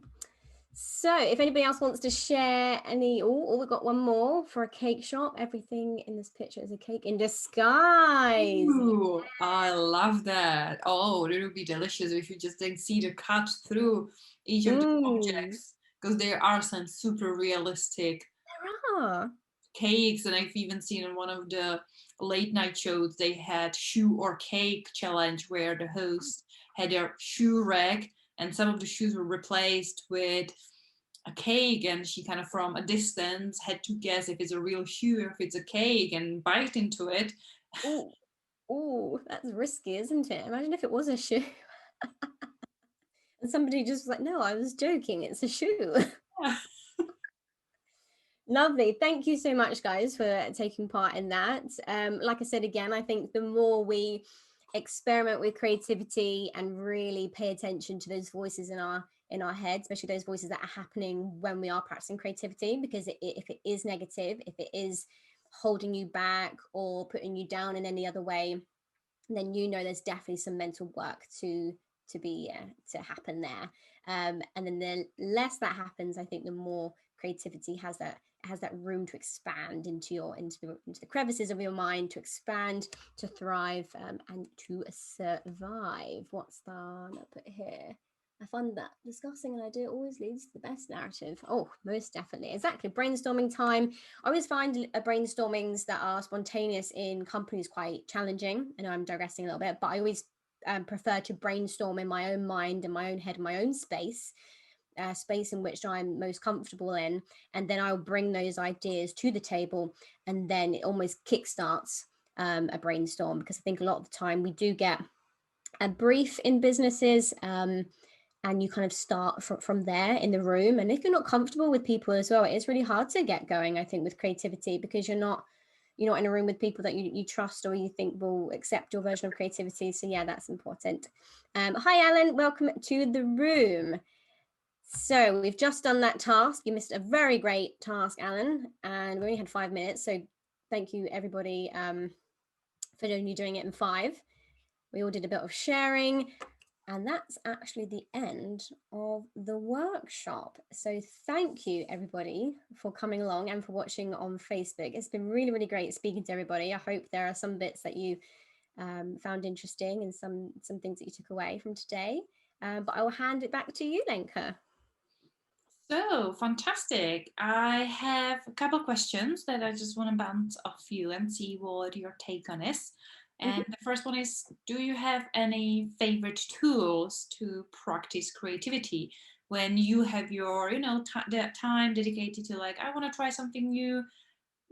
So if anybody else wants to share any, oh, we've got one more for a cake shop. Everything in this picture is a cake in disguise. Ooh, I love that. Oh, it would be delicious if you just didn't see the cut through each of the Mm, objects, because there are some super realistic there are. cakes, and I've even seen in one of the late night shows they had shoe or cake challenge where the host had their shoe rack and some of the shoes were replaced with a cake, and she kind of from a distance had to guess if it's a real shoe or if it's a cake and bite into it. Oh, oh, that's risky, isn't it? Imagine if it was a shoe and somebody just was like, no, I was joking, it's a shoe. Lovely. Thank you so much, guys, for taking part in that. Like I said again, I think the more we experiment with creativity and really pay attention to those voices in our head, especially those voices that are happening when we are practicing creativity, because if it is negative, if it is holding you back or putting you down in any other way, then you know there's definitely some mental work to happen there. And then the less that happens, I think the more creativity has that room to expand into the crevices of your mind, to expand, to thrive, and to survive. What's the I'll put here? I find that discussing an idea always leads to the best narrative. Oh, most definitely. Exactly. Brainstorming time. I always find brainstormings that are spontaneous in companies quite challenging. I know I'm digressing a little bit, but prefer to brainstorm in my own mind, in my own head, my own space. Space in which I'm most comfortable in, and then I'll bring those ideas to the table, and then it almost kickstarts a brainstorm, because I think a lot of the time we do get a brief in businesses, and you kind of start from there in the room. And if you're not comfortable with people as well, it's really hard to get going, I think, with creativity, because you're not in a room with people that you trust or you think will accept your version of creativity. So yeah, that's important. Hi Alan, welcome to the room. So we've just done that task. You missed a very great task, Alan, and we only had 5 minutes. So thank you, everybody, for only doing it in 5. We all did a bit of sharing, and that's actually the end of the workshop. So thank you, everybody, for coming along and for watching on Facebook. It's been really, really great speaking to everybody. I hope there are some bits that you found interesting and some things that you took away from today. But I will hand it back to you, Lenka. So fantastic. I have a couple questions that I just want to bounce off you and see what your take on is. And Mm-hmm. the first one is, do you have any favorite tools to practice creativity when you have your, that time dedicated to, like, I want to try something new?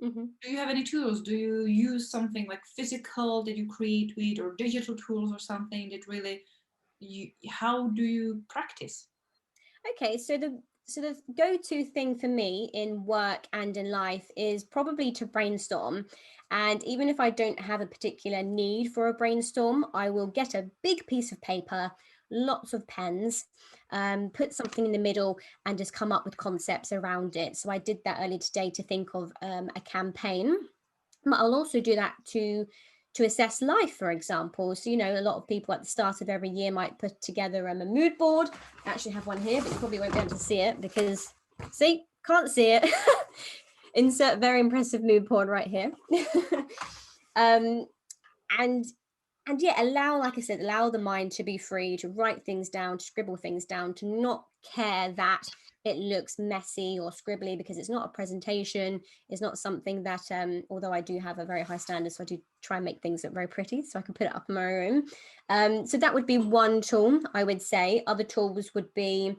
Mm-hmm. Do you have any tools? Do you use something like physical that you create with, or digital tools, or something that really how do you practice? Okay, so the go-to thing for me in work and in life is probably to brainstorm. And even if I don't have a particular need for a brainstorm, I will get a big piece of paper, lots of pens, put something in the middle, and just come up with concepts around it. So I did that earlier today to think of a campaign. But I'll also do that to assess life, for example. So, a lot of people at the start of every year might put together a mood board. I actually have one here, but you probably won't be able to see it because, see, can't see it. Insert very impressive mood board right here. um, and and yeah, like I said, allow the mind to be free to write things down, to scribble things down, to not care that it looks messy or scribbly, because it's not a presentation. It's not something that, although I do have a very high standard, so I do try and make things look very pretty so I can put it up in my room. So that would be one tool, I would say. Other tools would be,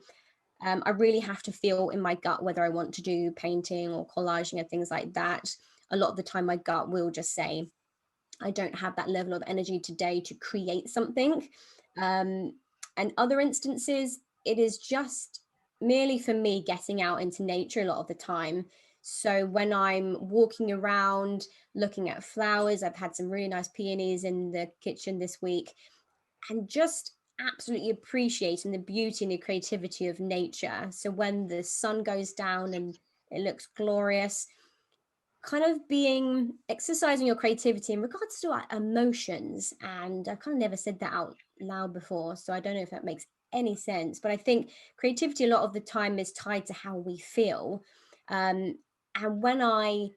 I really have to feel in my gut whether I want to do painting or collaging and things like that. A lot of the time my gut will just say, I don't have that level of energy today to create something. And other instances, it is just merely for me getting out into nature a lot of the time. So when I'm walking around looking at flowers, I've had some really nice peonies in the kitchen this week, and just absolutely appreciating the beauty and the creativity of nature. So when the sun goes down and it looks glorious, kind of being exercising your creativity in regards to like emotions. And I've kind of never said that out loud before, so I don't know if that makes any sense, but I think creativity a lot of the time is tied to how we feel. And when I,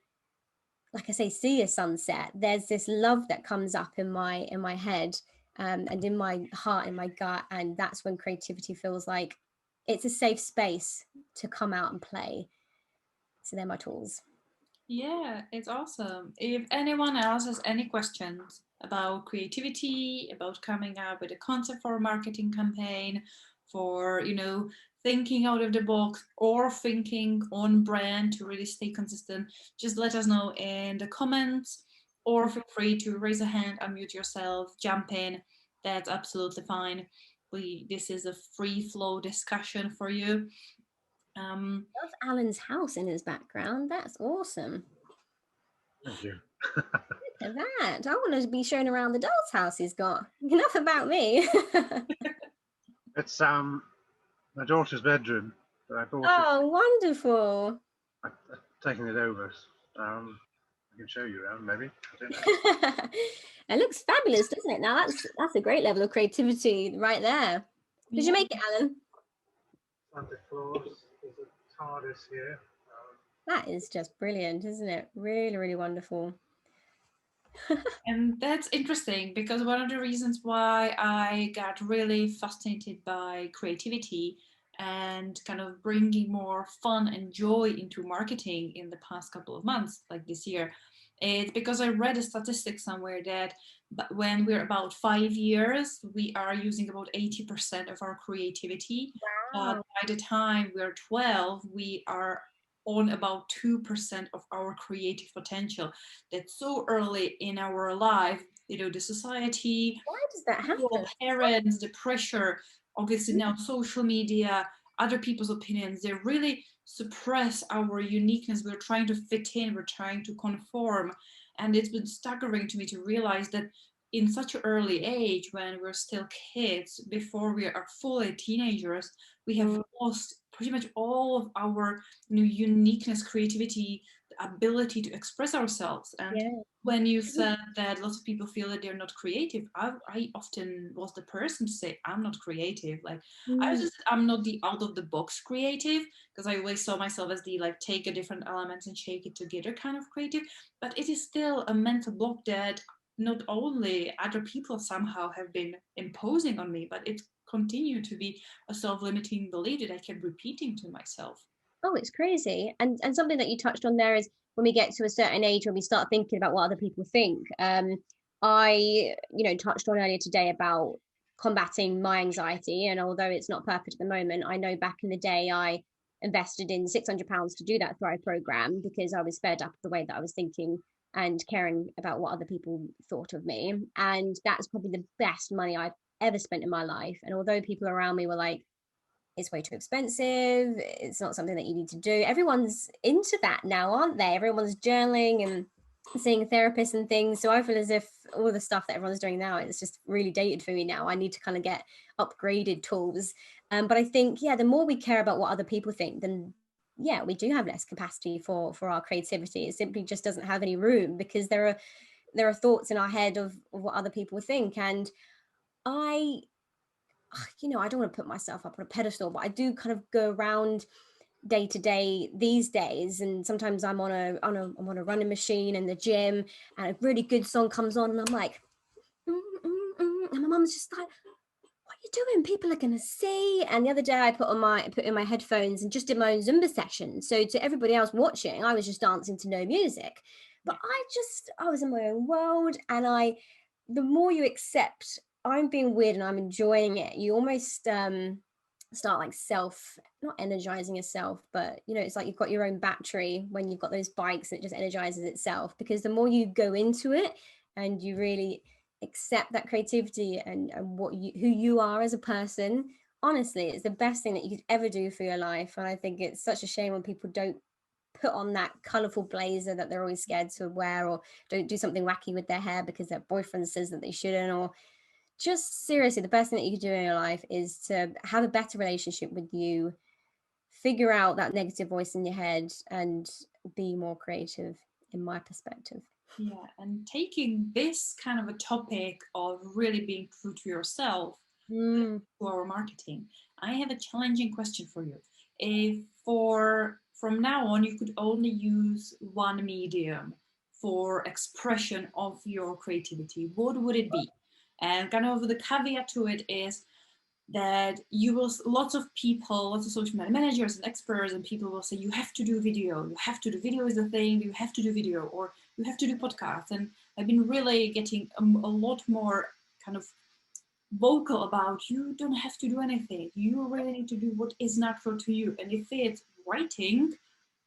like I say, see a sunset, there's this love that comes up in my head, and in my heart, in my gut, and that's when creativity feels like it's a safe space to come out and play. So they're my tools. Yeah, it's awesome. If anyone else has any questions about creativity, about coming up with a concept for a marketing campaign, for, thinking out of the box or thinking on brand to really stay consistent, just let us know in the comments, or feel free to raise a hand, unmute yourself, jump in. That's absolutely fine. This is a free flow discussion for you. Um, Love Alan's house in his background. That's awesome. Thank you. Look at that. I want to be shown around the doll's house he's got. Enough about me. It's my daughter's bedroom, but I bought it. Oh, wonderful. I've taken it over. I can show you around, maybe. I don't know. It looks fabulous, doesn't it? Now that's a great level of creativity right there. Did you yeah. make it, Alan? Santa Claus. There's a TARDIS here. That is just brilliant, isn't it? Really, really wonderful. And that's interesting, because one of the reasons why I got really fascinated by creativity and kind of bringing more fun and joy into marketing in the past couple of months, like this year, It's because I read a statistic somewhere that when we're about 5 years, we are using about 80% of our creativity. But Wow. by the time we're 12, we are on about 2% of our creative potential. That's so early in our life. You know, the society, Why does that school, happen? parents, the pressure, obviously now social media, other people's opinions, they really suppress our uniqueness. We're trying to fit in, we're trying to conform. And it's been staggering to me to realize that in such an early age, when we're still kids, before we are fully teenagers, we have Mm, lost pretty much all of our uniqueness, creativity, the ability to express ourselves. And yeah. when you said that lots of people feel that they're not creative, I often was the person to say I'm not creative. Like I was Mm, just I'm not the out of the box creative, because I always saw myself as the like take a different elements and shake it together kind of creative. But it is still a mental block that not only other people somehow have been imposing on me, but it continued to be a self-limiting belief that I kept repeating to myself. oh, it's crazy. And something that you touched on there is when we get to a certain age, when we start thinking about what other people think. I, touched on earlier today about combating my anxiety, and although it's not perfect at the moment, I know back in the day I invested in £600 to do that Thrive program because I was fed up with the way that I was thinking and caring about what other people thought of me. And that's probably the best money I've ever spent in my life. And although people around me were like, it's way too expensive, it's not something that you need to do, everyone's into that now, aren't they? Everyone's journaling and seeing a therapist and things. So I feel as if all the stuff that everyone's doing now, it's just really dated for me now. I need to kind of get upgraded tools. But I think, yeah, the more we care about what other people think, then yeah, we do have less capacity for our creativity. It simply just doesn't have any room because there are thoughts in our head of what other people think. And I I don't want to put myself up on a pedestal, but I do kind of go around day to day these days, and sometimes I'm on a running machine in the gym, and a really good song comes on, and I'm like, and my mum's just like, "What are you doing? People are gonna see." And the other day, I put in my headphones and just did my own Zumba session. So to everybody else watching, I was just dancing to no music, but Yeah. I was in my own world, and the more you accept I'm being weird and I'm enjoying it, you almost start like self not energizing yourself, but it's like you've got your own battery when you've got those bikes, it just energizes itself, because the more you go into it and you really accept that creativity and who you are as a person, honestly, it's the best thing that you could ever do for your life. And I think it's such a shame when people don't put on that colorful blazer that they're always scared to wear, or don't do something wacky with their hair because their boyfriend says that they shouldn't, or just seriously, the best thing that you could do in your life is to have a better relationship with you, figure out that negative voice in your head, and be more creative, in my perspective. Yeah, and taking this kind of a topic of really being true to yourself Mm, to our marketing, I have a challenging question for you. If for from now on you could only use one medium for expression of your creativity, what would it be? And kind of the caveat to it is that you will lots of people, lots of social media managers and experts and people will say you have to do video, you have to do video is the thing, you have to do video, or you have to do podcasts. And I've been really getting a lot more kind of vocal about you don't have to do anything, you really need to do what is natural to you. And if it's writing,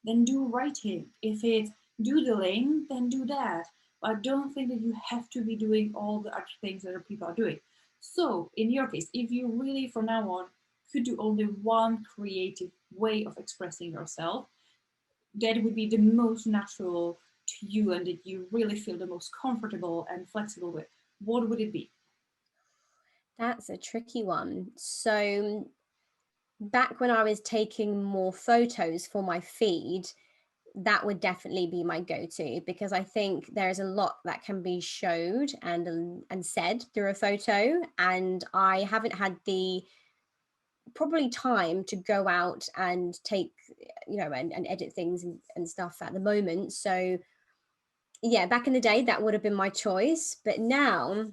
then do writing. If it's doodling, then do that. But I don't think that you have to be doing all the other things that other people are doing. So, in your case, if you really from now on could do only one creative way of expressing yourself, that would be the most natural to you and that you really feel the most comfortable and flexible with, what would it be? that's a tricky one. So back when I was taking more photos for my feed, that would definitely be my go-to, because I think there's a lot that can be showed and said through a photo, and I haven't had the probably time to go out and take and edit things and stuff at the moment. So yeah, back in the day that would have been my choice, but now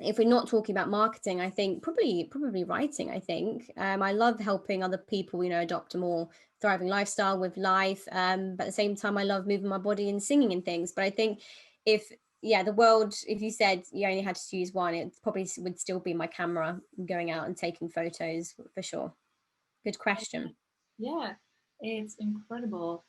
if we're not talking about marketing, I think probably writing. I think I love helping other people, adopt a more thriving lifestyle with life. But at the same time, I love moving my body and singing and things. But I think if the world, if you said you only had to choose one, it probably would still be my camera, going out and taking photos for sure. Good question. Yeah, it's incredible.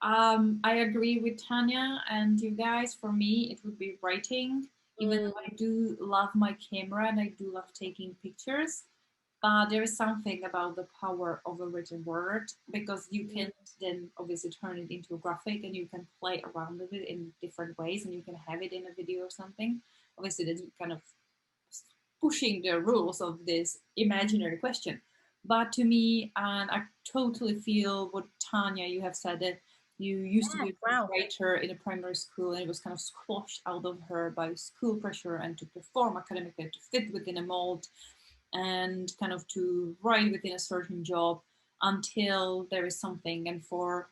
I agree with Tanya and you guys. For me, it would be writing, even Mm, though I do love my camera and I do love taking pictures. There is something about the power of a written word because you mm, can then obviously turn it into a graphic and you can play around with it in different ways and you can have it in a video or something. Obviously, that's kind of pushing the rules of this imaginary question. But to me, and I totally feel what Tanya you have said that you used to yeah, be a wow. writer in a primary school and it was kind of squashed out of her by school pressure and to perform academically to fit within a mold and kind of to write within a certain job until there is something. And for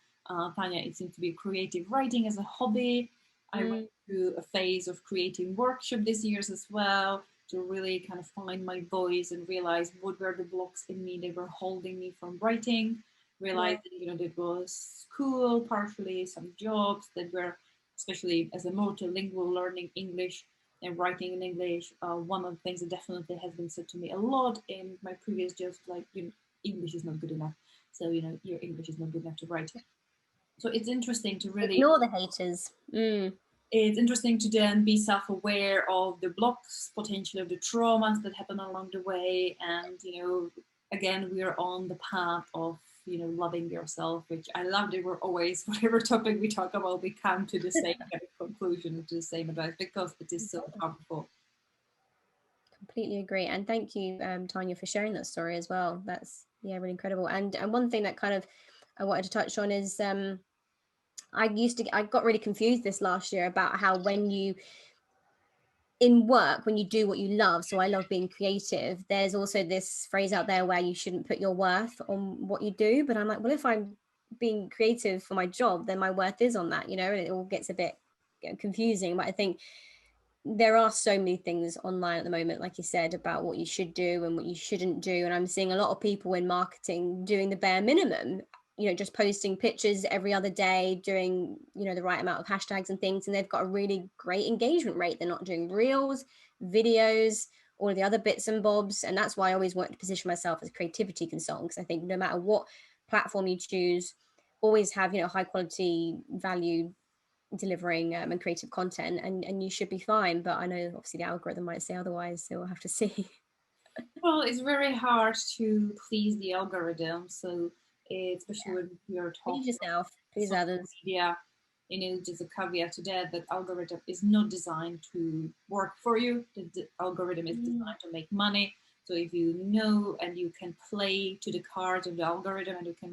Tanya, it seems to be creative writing as a hobby. I went Mm, through a phase of creating workshop this year as well to really kind of find my voice and realize what were the blocks in me that were holding me from writing. yeah, Realizing, that was school, partially some jobs that were, especially as a multilingual learning English, and writing in English. One of the things that definitely has been said to me a lot in my previous jobs, like English is not good enough. So your English is not good enough to write. So it's interesting to really ignore the haters. Mm, it's interesting to then be self-aware of the blocks, potentially of the traumas that happen along the way, and again, we're on the path of loving yourself, which I love that we're always whatever topic we talk about, we come to the same kind of conclusion, to the same advice because it is so powerful. completely agree, and thank you, Tanya, for sharing that story as well. That's really incredible. And one thing that kind of I wanted to touch on is I got really confused this last year about how when you in work, when you do what you love, so I love being creative, there's also this phrase out there where you shouldn't put your worth on what you do. But I'm like, well, if I'm being creative for my job, then my worth is on that, and it all gets a bit confusing. But I think there are so many things online at the moment, like you said, about what you should do and what you shouldn't do. And I'm seeing a lot of people in marketing doing the bare minimum, just posting pictures every other day, doing, the right amount of hashtags and things. And they've got a really great engagement rate. They're not doing reels, videos, all of the other bits and bobs. And that's why I always want to position myself as a creativity consultant, because I think no matter what platform you choose, always have, high quality value delivering and creative content, and you should be fine. But I know obviously the algorithm might say otherwise, so we'll have to see. Well, it's very hard to please the algorithm. So, especially when you're Please talking about yourself, please social others. media, just a caveat to that, that algorithm is not designed to work for you. The algorithm is Mm, designed to make money. So if you know and you can play to the cards of the algorithm and you can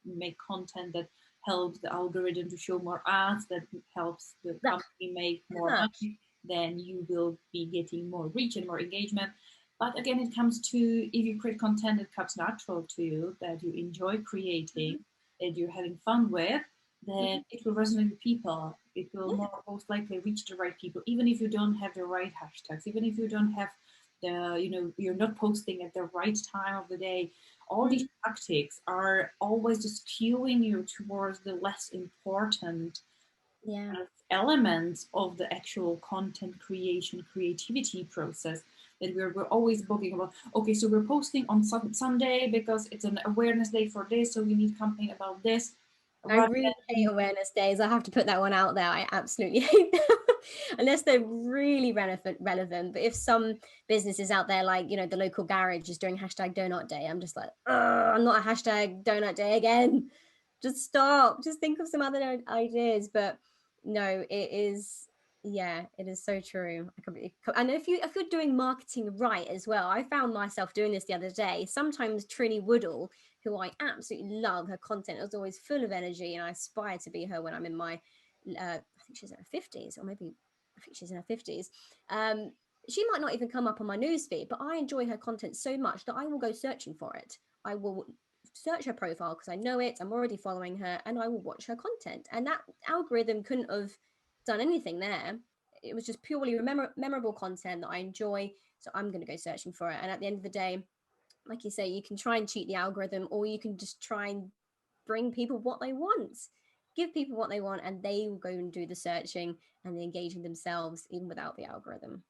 make content that helps the algorithm to show more ads, that helps the that company make pretty more much. money, then you will be getting more reach and more engagement. But again, it comes to if you create content that comes natural to you, that you enjoy creating, Mhm, that you're having fun with, mhm. then it will resonate with people. It will Yeah. most likely reach the right people, even if you don't have the right hashtags, even if you don't have you're not posting at the right time of the day. All these Mm, tactics are always just skewing you towards the less important yeah. kind of elements of the actual content creation creativity process that we're always booking about. Okay, so we're posting on Sunday because it's an awareness day for this, so we need campaign about this I rather really hate than awareness days. I have to put that one out there. I absolutely hate them. Unless they're really relevant. But if some businesses out there, like, the local garage is doing hashtag donut day, I'm just like, I'm not a hashtag donut day again. Just stop. Just think of some other ideas. But no, it is, yeah, it is so true. And if you're doing marketing right as well, I found myself doing this the other day. Sometimes Trini Woodall, who I absolutely love. Her content is always full of energy, and I aspire to be her when I'm in my, I think she's in her 50s, or maybe I think she's in her 50s. Um, she might not even come up on my newsfeed, but I enjoy her content so much that I will go searching for it. I will search her profile because I know it. I'm already following her, and I will watch her content. And that algorithm couldn't have done anything there. it was just purely memorable content that I enjoy, so I'm going to go searching for it. And at the end of the day, like you say, you can try and cheat the algorithm, or you can just try and bring people what they want, give people what they want, and they will go and do the searching and the engaging themselves even without the algorithm.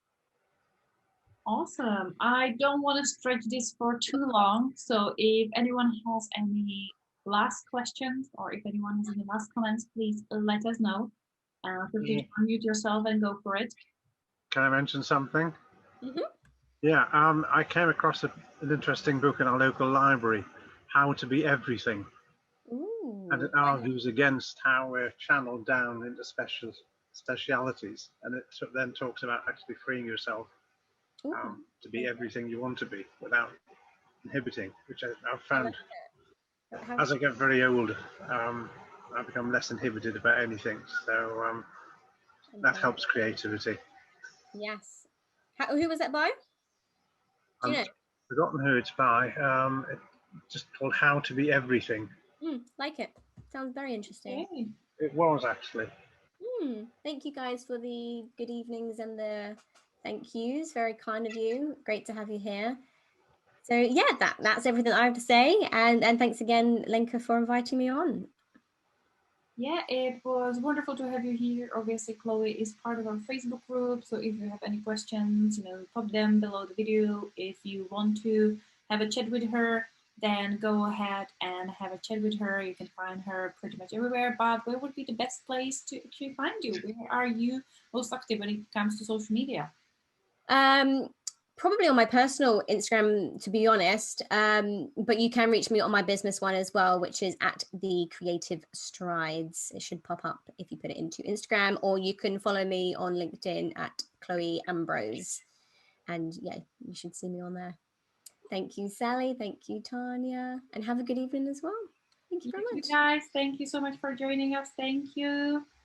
Awesome. I don't want to stretch this for too long. So if anyone has any last questions or if anyone has any last comments, please let us know. Feel free to unmute yourself and go for it. Can I mention something? Mm-hmm. Yeah, I came across an interesting book in our local library, How to Be Everything. Ooh, And it argues against how we're channeled down into specialities. And it then talks about actually freeing yourself to be everything you want to be without inhibiting, which I've found as I get very old, I become less inhibited about anything. So that helps creativity. Yes. Who was that by? Do you know? I've forgotten who it's by. It's just called How to Be Everything. Like it. Sounds very interesting. Okay. It was actually. Thank you guys for the good evenings and the thank yous. Very kind of you. Great to have you here. So yeah, that's everything I have to say. And thanks again, Lenka, for inviting me on. Yeah, it was wonderful to have you here. Obviously, Chloe is part of our Facebook group. So if you have any questions, pop them below the video. If you want to have a chat with her, then go ahead and have a chat with her. You can find her pretty much everywhere. But where would be the best place to actually find you? Where are you most active when it comes to social media? Probably on my personal Instagram, to be honest. But you can reach me on my business one as well, which is at The Creative Strides. It should pop up if you put it into Instagram, or you can follow me on LinkedIn at Chloe Ambrose. And yeah, you should see me on there. Thank you, Sally. Thank you, Tanya. And have a good evening as well. Thank you very much. Guys, thank you so much for joining us. Thank you.